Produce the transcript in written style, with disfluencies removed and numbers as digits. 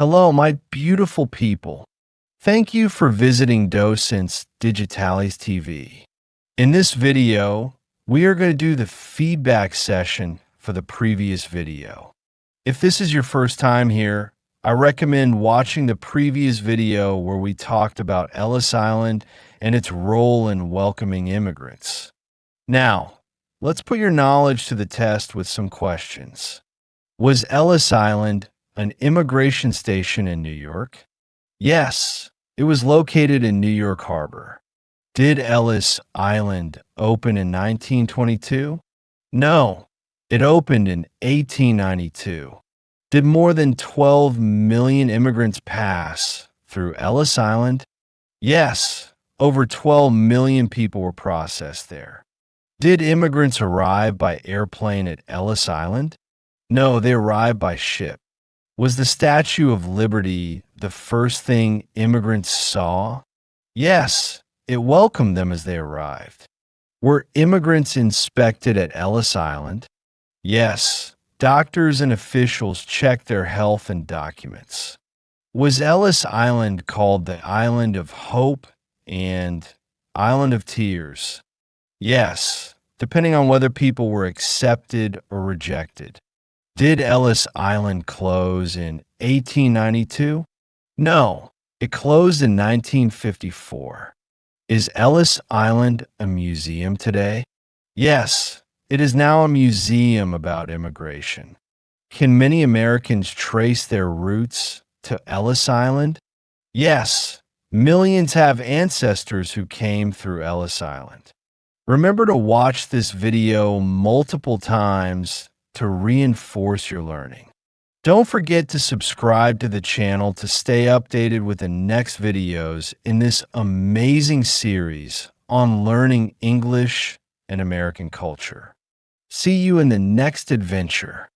Hello, my beautiful people. Thank you for visiting Docentes DigitalesTV. In this video, we are going to do the feedback session for the previous video. If this is your first time here, I recommend watching the previous video where we talked about Ellis Island and its role in welcoming immigrants. Now, let's put your knowledge to the test with some questions. Was Ellis Island an immigration station in New York? Yes, it was located in New York Harbor. Did Ellis Island open in 1922? No, it opened in 1892. Did more than 12 million immigrants pass through Ellis Island? Yes, over 12 million people were processed there. Did immigrants arrive by airplane at Ellis Island? No, they arrived by ship. Was the Statue of Liberty the first thing immigrants saw? Yes, it welcomed them as they arrived. Were immigrants inspected at Ellis Island? Yes, doctors and officials checked their health and documents. Was Ellis Island called the Island of Hope and Island of Tears? Yes, depending on whether people were accepted or rejected. Did Ellis Island close in 1892? No, it closed in 1954. Is Ellis Island a museum today? Yes, it is now a museum about immigration. Can many Americans trace their roots to Ellis Island? Yes, millions have ancestors who came through Ellis Island. Remember to watch this video multiple times to reinforce your learning. Don't forget to subscribe to the channel to stay updated with the next videos in this amazing series on learning English and American culture. See you in the next adventure.